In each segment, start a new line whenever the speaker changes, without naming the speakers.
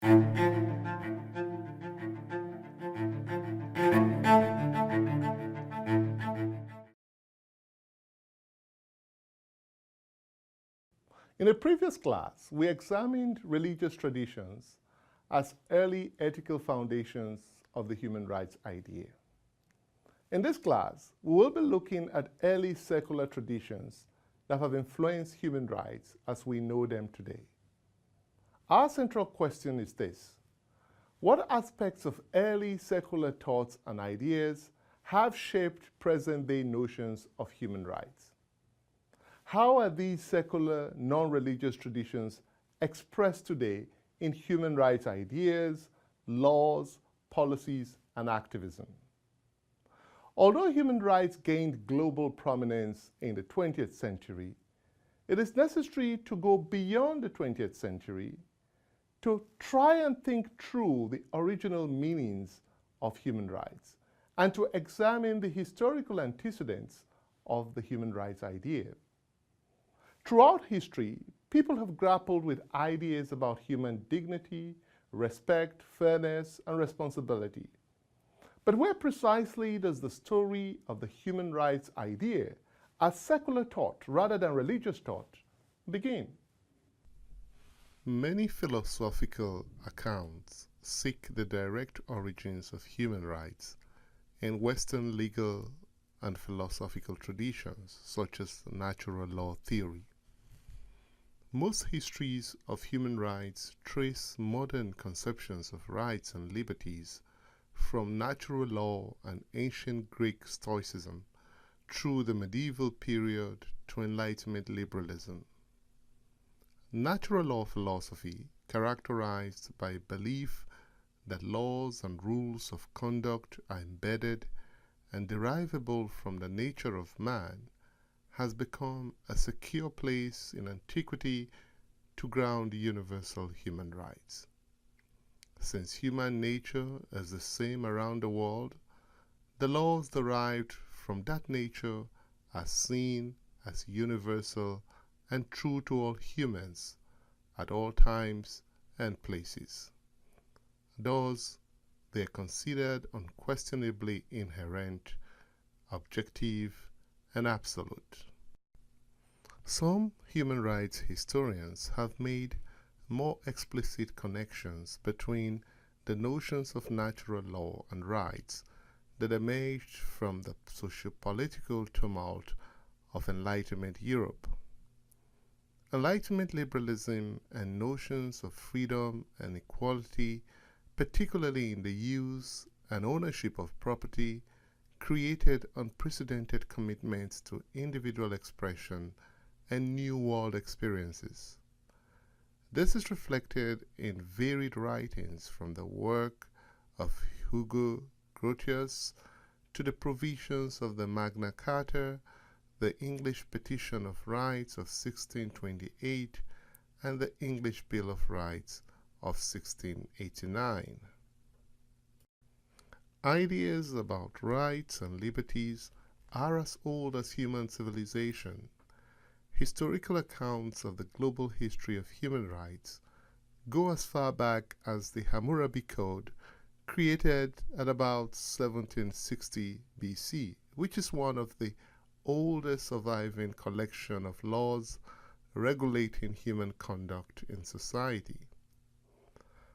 In a previous class, we examined religious traditions as early ethical foundations of the human rights idea. In this class, we will be looking at early secular traditions that have influenced human rights as we know them today. Our central question is this: what aspects of early secular thoughts and ideas have shaped present-day notions of human rights? How are these secular, non-religious traditions expressed today in human rights ideas, laws, policies, and activism? Although human rights gained global prominence in the 20th century, it is necessary to go beyond the 20th century to try and think through the original meanings of human rights and to examine the historical antecedents of the human rights idea. Throughout history, people have grappled with ideas about human dignity, respect, fairness, and responsibility. But where precisely does the story of the human rights idea as secular thought rather than religious thought begin? Many philosophical accounts seek the direct origins of human rights in Western legal and philosophical traditions, such as natural law theory. Most histories of human rights trace modern conceptions of rights and liberties from natural law and ancient Greek Stoicism through the medieval period to Enlightenment liberalism. Natural law philosophy, characterized by belief that laws and rules of conduct are embedded and derivable from the nature of man, has become a secure place in antiquity to ground universal human rights. Since human nature is the same around the world, the laws derived from that nature are seen as universal and true to all humans at all times and places. Thus, they are considered unquestionably inherent, objective, and absolute. Some human rights historians have made more explicit connections between the notions of natural law and rights that emerged from the socio-political tumult of Enlightenment Europe. Enlightenment liberalism and notions of freedom and equality, particularly in the use and ownership of property, created unprecedented commitments to individual expression and new world experiences. This is reflected in varied writings from the work of Hugo Grotius to the provisions of the Magna Carta, the English Petition of Rights of 1628, and the English Bill of Rights of 1689. Ideas about rights and liberties are as old as human civilization. Historical accounts of the global history of human rights go as far back as the Hammurabi Code, created at about 1760 BC, which is one of the oldest surviving collection of laws regulating human conduct in society.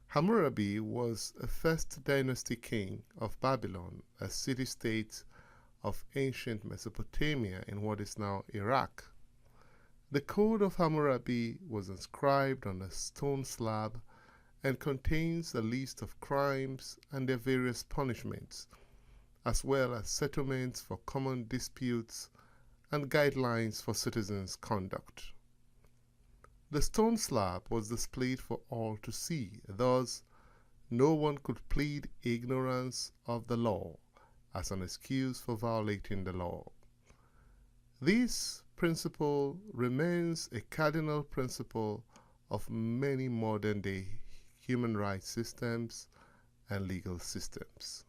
Hammurabi was a first dynasty king of Babylon, a city-state of ancient Mesopotamia in what is now Iraq. The Code of Hammurabi was inscribed on a stone slab and contains a list of crimes and their various punishments, as well as settlements for common disputes and guidelines for citizens' conduct. The stone slab was displayed for all to see, thus no one could plead ignorance of the law as an excuse for violating the law. This principle remains a cardinal principle of many modern-day human rights systems and legal systems.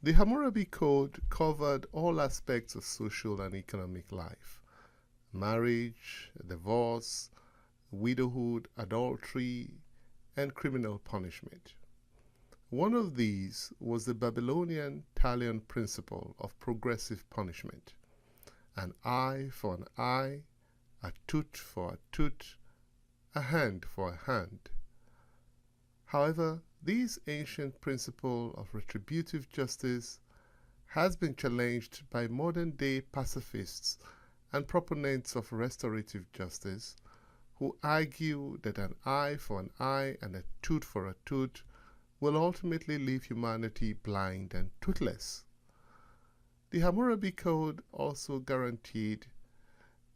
The Hammurabi Code covered all aspects of social and economic life: marriage, divorce, widowhood, adultery, and criminal punishment. One of these was the Babylonian Talion principle of progressive punishment: an eye for an eye, a tooth for a tooth, a hand for a hand. However, this ancient principle of retributive justice has been challenged by modern-day pacifists and proponents of restorative justice, who argue that an eye for an eye and a tooth for a tooth will ultimately leave humanity blind and toothless. The Hammurabi Code also guaranteed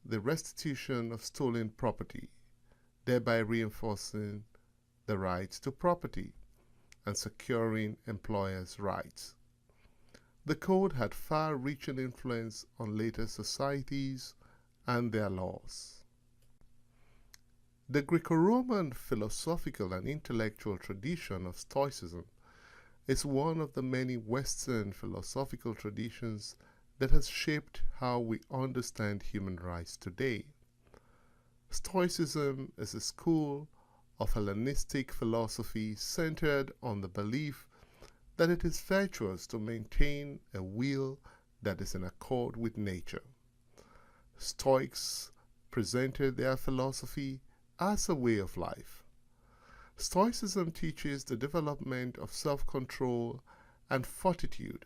the restitution of stolen property, thereby reinforcing the right to property and securing employers' rights. The code had far-reaching influence on later societies and their laws. The Greco-Roman philosophical and intellectual tradition of Stoicism is one of the many Western philosophical traditions that has shaped how we understand human rights today. Stoicism is a school of Hellenistic philosophy centered on the belief that it is virtuous to maintain a will that is in accord with nature. Stoics presented their philosophy as a way of life. Stoicism teaches the development of self-control and fortitude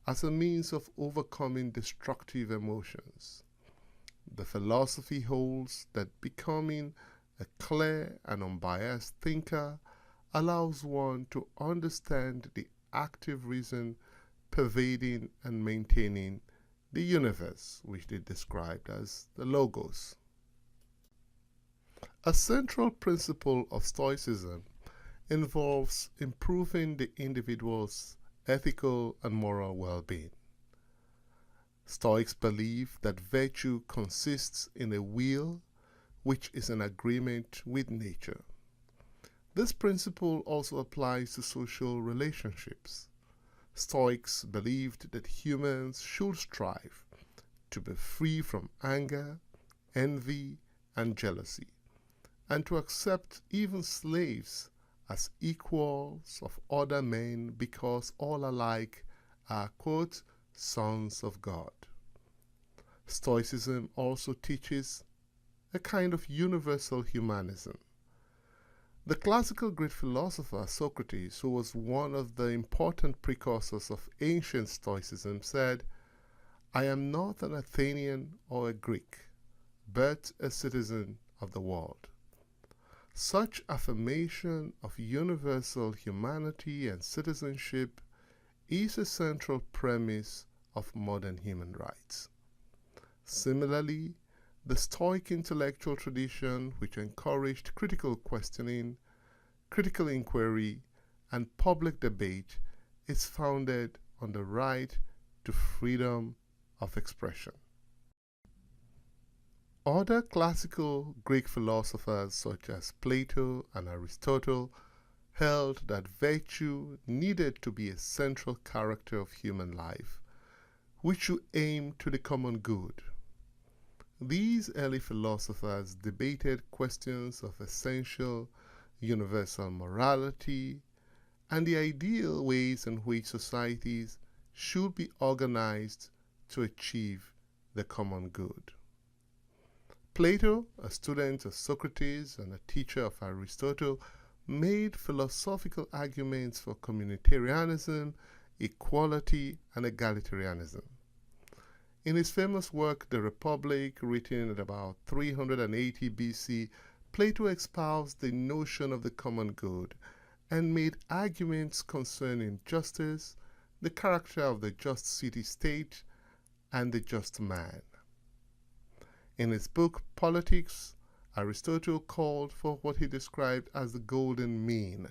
as a means of overcoming destructive emotions. The philosophy holds that becoming a clear and unbiased thinker allows one to understand the active reason pervading and maintaining the universe, which they described as the Logos. A central principle of Stoicism involves improving the individual's ethical and moral well-being. Stoics believe that virtue consists in a will which is in agreement with nature. This principle also applies to social relationships. Stoics believed that humans should strive to be free from anger, envy, and jealousy, and to accept even slaves as equals of other men because all alike are, quote, sons of God. Stoicism also teaches a kind of universal humanism. The classical Greek philosopher Socrates, who was one of the important precursors of ancient Stoicism, said, "I am not an Athenian or a Greek, but a citizen of the world." Such affirmation of universal humanity and citizenship is a central premise of modern human rights. Similarly, the Stoic intellectual tradition, which encouraged critical questioning, critical inquiry, and public debate, is founded on the right to freedom of expression. Other classical Greek philosophers such as Plato and Aristotle held that virtue needed to be a central character of human life, which should aim to the common good. These early philosophers debated questions of essential universal morality and the ideal ways in which societies should be organized to achieve the common good. Plato, a student of Socrates and a teacher of Aristotle, made philosophical arguments for communitarianism, equality, and egalitarianism. In his famous work, The Republic, written at about 380 BC, Plato espoused the notion of the common good and made arguments concerning justice, the character of the just city-state, and the just man. In his book Politics, Aristotle called for what he described as the golden mean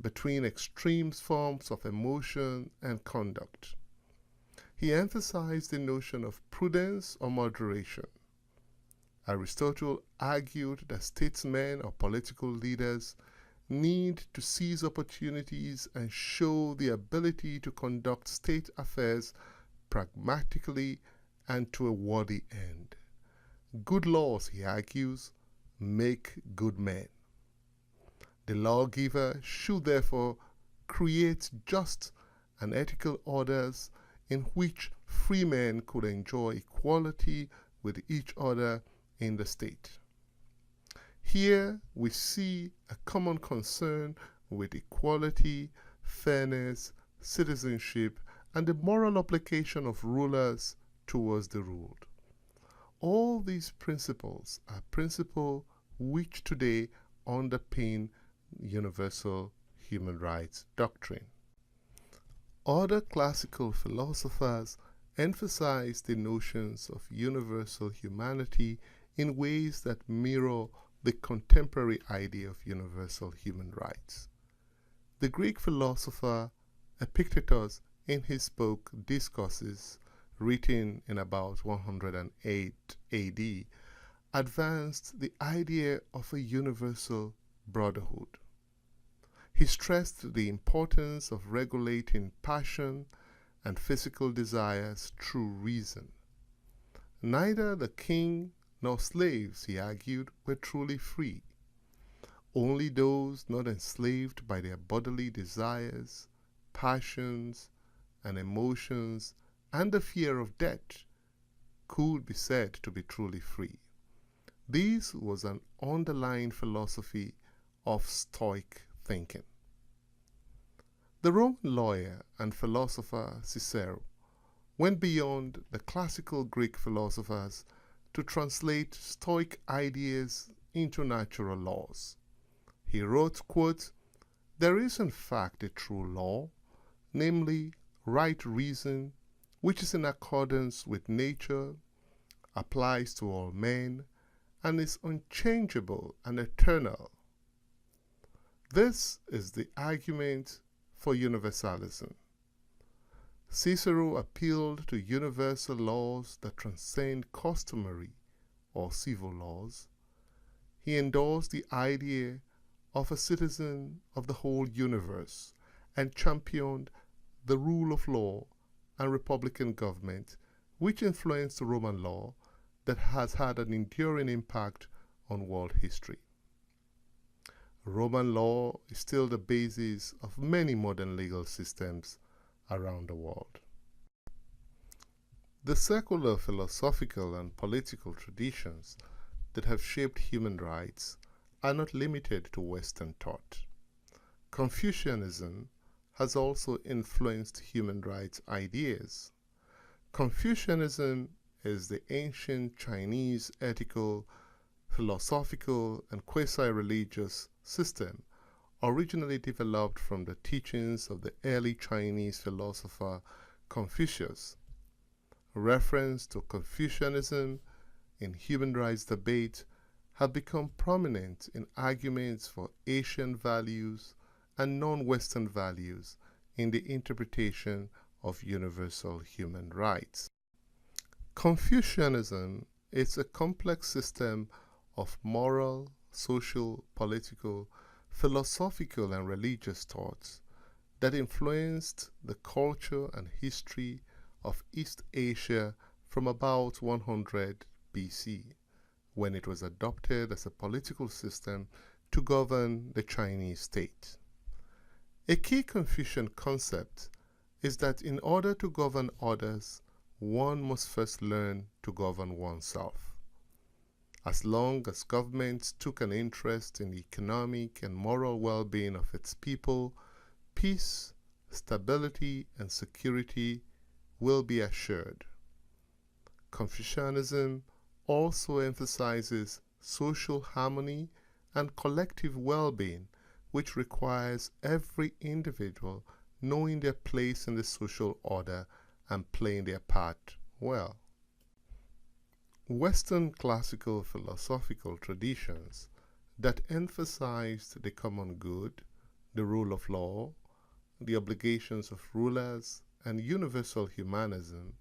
between extreme forms of emotion and conduct. He emphasized the notion of prudence or moderation. Aristotle argued that statesmen or political leaders need to seize opportunities and show the ability to conduct state affairs pragmatically and to a worthy end. Good laws, he argues, make good men. The lawgiver should therefore create just and ethical orders in which free men could enjoy equality with each other in the state. Here we see a common concern with equality, fairness, citizenship, and the moral obligation of rulers towards the ruled. All these principles are principles which today underpin universal human rights doctrine. Other classical philosophers emphasize the notions of universal humanity in ways that mirror the contemporary idea of universal human rights. The Greek philosopher Epictetus, in his book Discourses, written in about 108 AD, advanced the idea of a universal brotherhood. He stressed the importance of regulating passion and physical desires through reason. Neither the king nor slaves, he argued, were truly free. Only those not enslaved by their bodily desires, passions, and emotions, and the fear of death could be said to be truly free. This was an underlying philosophy of Stoic thinking. The Roman lawyer and philosopher Cicero went beyond the classical Greek philosophers to translate Stoic ideas into natural laws. He wrote, quote, "There is in fact a true law, namely right reason, which is in accordance with nature, applies to all men, and is unchangeable and eternal." This is the argument for universalism. Cicero appealed to universal laws that transcend customary or civil laws. He endorsed the idea of a citizen of the whole universe and championed the rule of law and republican government, which influenced Roman law that has had an enduring impact on world history. Roman law is still the basis of many modern legal systems around the world. The secular philosophical and political traditions that have shaped human rights are not limited to Western thought. Confucianism has also influenced human rights ideas. Confucianism is the ancient Chinese ethical, philosophical, and quasi-religious system originally developed from the teachings of the early Chinese philosopher Confucius. Reference to Confucianism in human rights debate have become prominent in arguments for Asian values and non-Western values in the interpretation of universal human rights. Confucianism is a complex system of moral, social, political, philosophical, and religious thoughts that influenced the culture and history of East Asia from about 100 BC, when it was adopted as a political system to govern the Chinese state. A key Confucian concept is that in order to govern others, one must first learn to govern oneself. As long as governments took an interest in the economic and moral well-being of its people, peace, stability, and security will be assured. Confucianism also emphasizes social harmony and collective well-being, which requires every individual knowing their place in the social order and playing their part well. Western classical philosophical traditions that emphasized the common good, the rule of law, the obligations of rulers, and universal humanism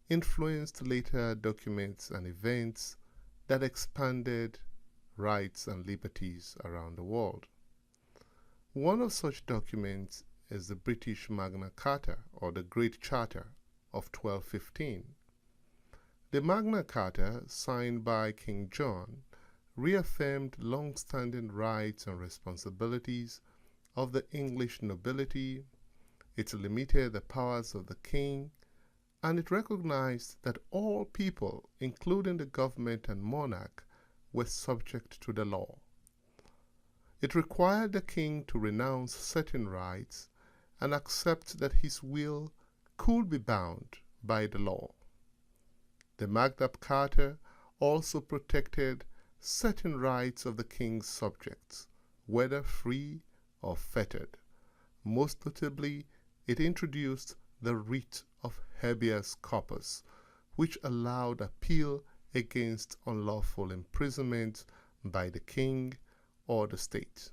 influenced later documents and events that expanded rights and liberties around the world. One of such documents is the British Magna Carta, or the Great Charter of 1215. The Magna Carta, signed by King John, reaffirmed long-standing rights and responsibilities of the English nobility, it limited the powers of the king, and it recognized that all people, including the government and monarch, were subject to the law. It required the king to renounce certain rights and accept that his will could be bound by the law. The Magna Carta also protected certain rights of the king's subjects, whether free or fettered. Most notably, it introduced the writ of habeas corpus, which allowed appeal against unlawful imprisonment by the king or the state.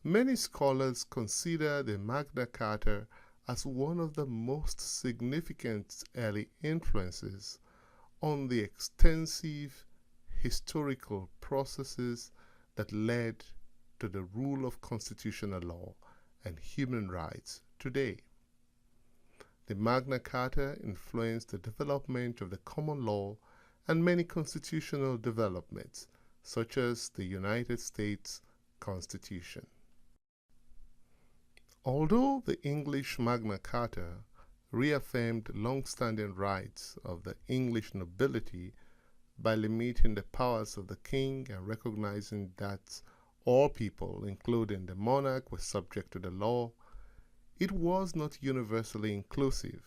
Many scholars consider the Magna Carta as one of the most significant early influences on the extensive historical processes that led to the rule of constitutional law and human rights today. The Magna Carta influenced the development of the common law and many constitutional developments, such as the United States Constitution. Although the English Magna Carta reaffirmed long-standing rights of the English nobility by limiting the powers of the king and recognizing that all people, including the monarch, were subject to the law, it was not universally inclusive.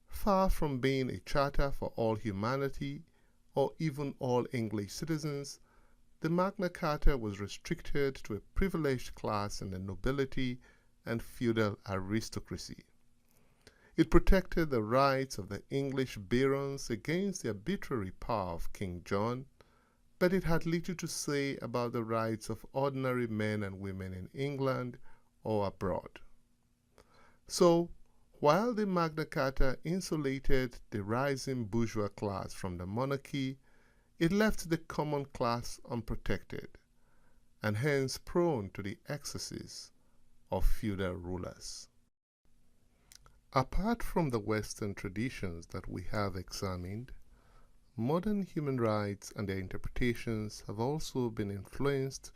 Far from being a charter for all humanity or even all English citizens, the Magna Carta was restricted to a privileged class in the nobility and feudal aristocracy. It protected the rights of the English barons against the arbitrary power of King John, but it had little to say about the rights of ordinary men and women in England or abroad. So, while the Magna Carta insulated the rising bourgeois class from the monarchy, it left the common class unprotected, and hence prone to the excesses of feudal rulers. Apart from the Western traditions that we have examined, modern human rights and their interpretations have also been influenced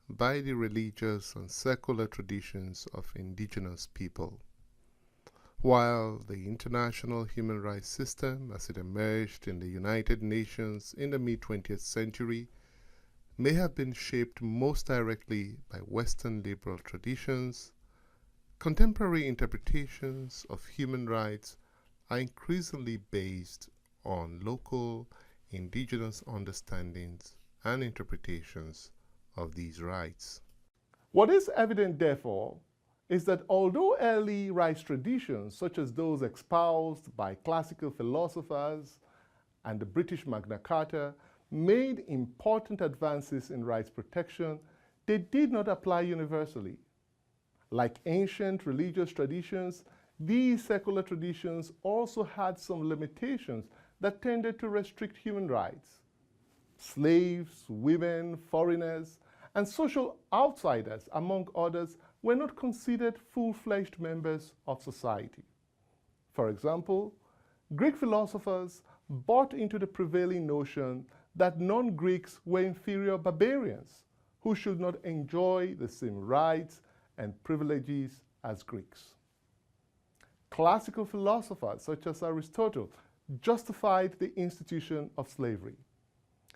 by the religious and secular traditions of indigenous people. While the international human rights system, as it emerged in the United Nations in the mid-20th century, may have been shaped most directly by Western liberal traditions, contemporary interpretations of human rights are increasingly based on local, indigenous understandings and interpretations of these rights.
What is evident, therefore, is that although early rights traditions, such as those espoused by classical philosophers and the British Magna Carta, made important advances in rights protection, they did not apply universally. Like ancient religious traditions, these secular traditions also had some limitations that tended to restrict human rights. Slaves, women, foreigners, and social outsiders, among others, were not considered full-fledged members of society. For example, Greek philosophers bought into the prevailing notion that non-Greeks were inferior barbarians who should not enjoy the same rights and privileges as Greeks. Classical philosophers such as Aristotle justified the institution of slavery.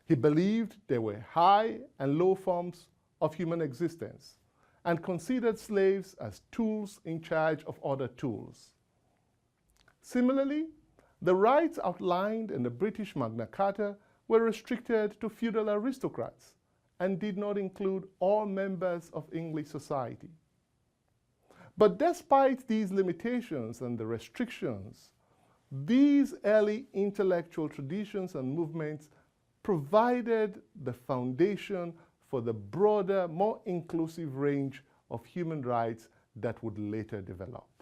He believed there were high and low forms of human existence and considered slaves as tools in charge of other tools. Similarly, the rights outlined in the British Magna Carta were restricted to feudal aristocrats and did not include all members of English society. But despite these limitations and the restrictions, these early intellectual traditions and movements provided the foundation for the broader, more inclusive range of human rights that would later develop.